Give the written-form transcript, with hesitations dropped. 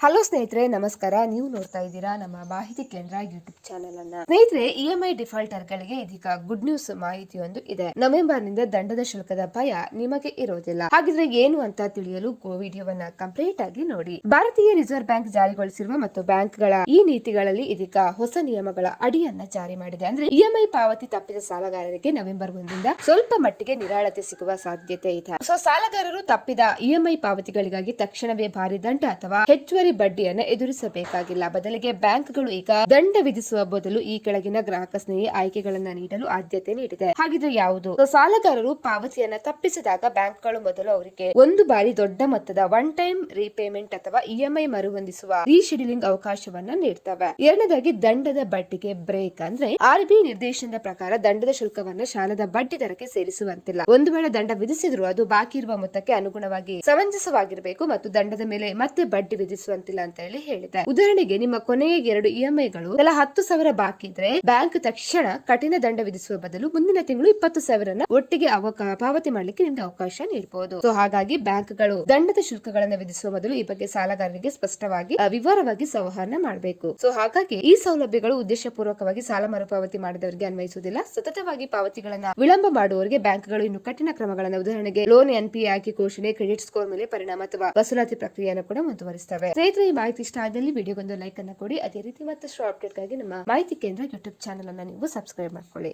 Hello ಸ್ನೇಹಿತರೆ, ನಮಸ್ಕಾರ. ನೀವು ನೋಡ್ತಾ ಇದ್ದೀರಾ ನಮ್ಮ ಮಾಹಿತಿ ಕೇಂದ್ರ ಯೂಟ್ಯೂಬ್ ಚಾನೆಲ್ ಅನ್ನ. ಸ್ನೇಹಿತರೆ, ಇಎಂಐ ಡಿಫಾಲ್ಟರ್ ಗಳಿಗೆ ಇದೀಗ ಗುಡ್ ನ್ಯೂಸ್ ಮಾಹಿತಿಯೊಂದು ಇದೆ. ನವೆಂಬರ್ ನಿಂದ ದಂಡದ ಶುಲ್ಕದ ಭಯ ನಿಮಗೆ ಇರೋದಿಲ್ಲ. ಹಾಗಿದ್ರೆ ಏನು ಅಂತ ತಿಳಿಯಲು ವಿಡಿಯೋವನ್ನ ಕಂಪ್ಲೀಟ್ ಆಗಿ ನೋಡಿ. ಭಾರತೀಯ ರಿಸರ್ವ್ ಬ್ಯಾಂಕ್ ಜಾರಿಗೊಳಿಸಿರುವ ಮತ್ತು ಬ್ಯಾಂಕ್ಗಳ ಈ ನೀತಿಗಳಲ್ಲಿ ಇದೀಗ ಹೊಸ ನಿಯಮಗಳ ಅಡಿಯನ್ನ ಜಾರಿ ಮಾಡಿದೆ. ಅಂದ್ರೆ ಇಎಂಐ ಪಾವತಿ ತಪ್ಪಿದ ಸಾಲಗಾರರಿಗೆ ನವೆಂಬರ್ 1ರಿಂದ ಸ್ವಲ್ಪ ಮಟ್ಟಿಗೆ ನಿರಾಳತೆ ಸಿಗುವ ಸಾಧ್ಯತೆ ಇದೆ. ಸಾಲಗಾರರು ತಪ್ಪಿದ ಇಎಂಐ ಪಾವತಿಗಳಿಗಾಗಿ ತಕ್ಷಣವೇ ಭಾರಿ ದಂಡ ಅಥವಾ ಹೆಚ್ಚುವರಿ ಬಡ್ಡಿಯನ್ನು ಎದುರಿಸಬೇಕಾಗಿಲ್ಲ. ಬದಲಿಗೆ ಬ್ಯಾಂಕ್ಗಳು ಈಗ ದಂಡ ವಿಧಿಸುವ ಬದಲು ಈ ಕೆಳಗಿನ ಗ್ರಾಹಕ ಸ್ನೇಹಿ ಆಯ್ಕೆಗಳನ್ನ ನೀಡಲು ಆದ್ಯತೆ ನೀಡಿದೆ. ಹಾಗಿದ್ರೆ ಯಾವುದು? ಸಾಲಗಾರರು ಪಾವತಿಯನ್ನ ತಪ್ಪಿಸಿದಾಗ ಬ್ಯಾಂಕ್ಗಳು ಮೊದಲು ಅವರಿಗೆ ಒಂದು ಬಾರಿ ದೊಡ್ಡ ಮೊತ್ತದ ಒನ್ ಟೈಮ್ ರೀಪೇಮೆಂಟ್ ಅಥವಾ ಇಎಂಐ ಮರುಹೊಂದಿಸುವ ರೀಶೆಡ್ಯೂಲಿಂಗ್ ಅವಕಾಶವನ್ನ ನೀಡ್ತವೆ. ಎರಡನೇದಾಗಿ ದಂಡದ ಬಡ್ಡಿಗೆ ಬ್ರೇಕ್. ಅಂದ್ರೆ ಆರ್ಬಿಐ ನಿರ್ದೇಶನದ ಪ್ರಕಾರ ದಂಡದ ಶುಲ್ಕವನ್ನ ಸಾಲದ ಬಡ್ಡಿ ದರಕ್ಕೆ ಸೇರಿಸುವಂತಿಲ್ಲ. ಒಂದು ವೇಳೆ ದಂಡ ವಿಧಿಸಿದ್ರು ಅದು ಬಾಕಿ ಇರುವ ಮೊತ್ತಕ್ಕೆ ಅನುಗುಣವಾಗಿ ಸಮಂಜಸವಾಗಿರಬೇಕು ಮತ್ತು ದಂಡದ ಮೇಲೆ ಮತ್ತೆ ಬಡ್ಡಿ ವಿಧಿಸುವಂತಿಲ್ಲ ಅಂತ ಹೇಳಿ ಹೇಳಿದೆ. ಉದಾಹರಣೆಗೆ, ನಿಮ್ಮ ಕೊನೆಯ 2 ಇಎಂಐಗಳು ತಲಾ 10,000 ಬಾಕಿ ಇದ್ರೆ ಬ್ಯಾಂಕ್ ತಕ್ಷಣ ಕಠಿಣ ದಂಡ ವಿಧಿಸುವ ಬದಲು ಮುಂದಿನ ತಿಂಗಳು 20,000 ಒಟ್ಟಿಗೆ ಪಾವತಿ ಮಾಡಲಿಕ್ಕೆ ನಿಮ್ಗೆ ಅವಕಾಶ ನೀಡಬಹುದು. ಹಾಗಾಗಿ ಬ್ಯಾಂಕ್ಗಳು ದಂಡದ ಶುಲ್ಕಗಳನ್ನು ವಿಧಿಸುವ ಮೊದಲು ಈ ಬಗ್ಗೆ ಸಾಲಗಾರರಿಗೆ ಸ್ಪಷ್ಟವಾಗಿ ವಿವರವಾಗಿ ಸಂವಹನ ಮಾಡಬೇಕು. ಹಾಗಾಗಿ ಈ ಸೌಲಭ್ಯಗಳು ಉದ್ದೇಶಪೂರ್ವಕವಾಗಿ ಸಾಲ ಮರುಪಾವತಿ ಮಾಡಿದವರಿಗೆ ಅನ್ವಯಿಸುವುದಿಲ್ಲ. ಸತತವಾಗಿ ಪಾವತಿಗಳನ್ನ ವಿಳಂಬ ಮಾಡುವವರಿಗೆ ಬ್ಯಾಂಕ್ಗಳು ಇನ್ನು ಕಠಿಣ ಕ್ರಮಗಳನ್ನು, ಉದಾಹರಣೆಗೆ ಲೋನ್ ಎನ್ಪಿಎ ಆಗಿ ಘೋಷಣೆ, ಕ್ರೆಡಿಟ್ ಸ್ಕೋರ್ ಮೇಲೆ ಪರಿಣಾಮ ಅಥವಾ ವಸೂಲಾತಿ ಪ್ರಕ್ರಿಯೆಯನ್ನು ಕೂಡ ಮುಂದುವರಿಸುತ್ತವೆ. ಸ್ನೇಹಿತರೆ, ಈ ಮಾಹಿತಿ ಇಷ್ಟ ಆದಲ್ಲಿ ವಿಡಿಯೋಗೊಂದು ಲೈಕ್ ಅನ್ನು ಕೊಡಿ. ಅದೇ ರೀತಿ ಮತ್ತಷ್ಟು ಅಪ್ಡೇಟ್ ಗಾಗಿ ನಮ್ಮ ಮಾಹಿತಿ ಕೇಂದ್ರ ಯೂಟ್ಯೂಬ್ ಚಾನೆಲ್ ಅನ್ನು ನೀವು ಸಬ್ಸ್ಕ್ರೈಬ್ ಮಾಡ್ಕೊಳ್ಳಿ.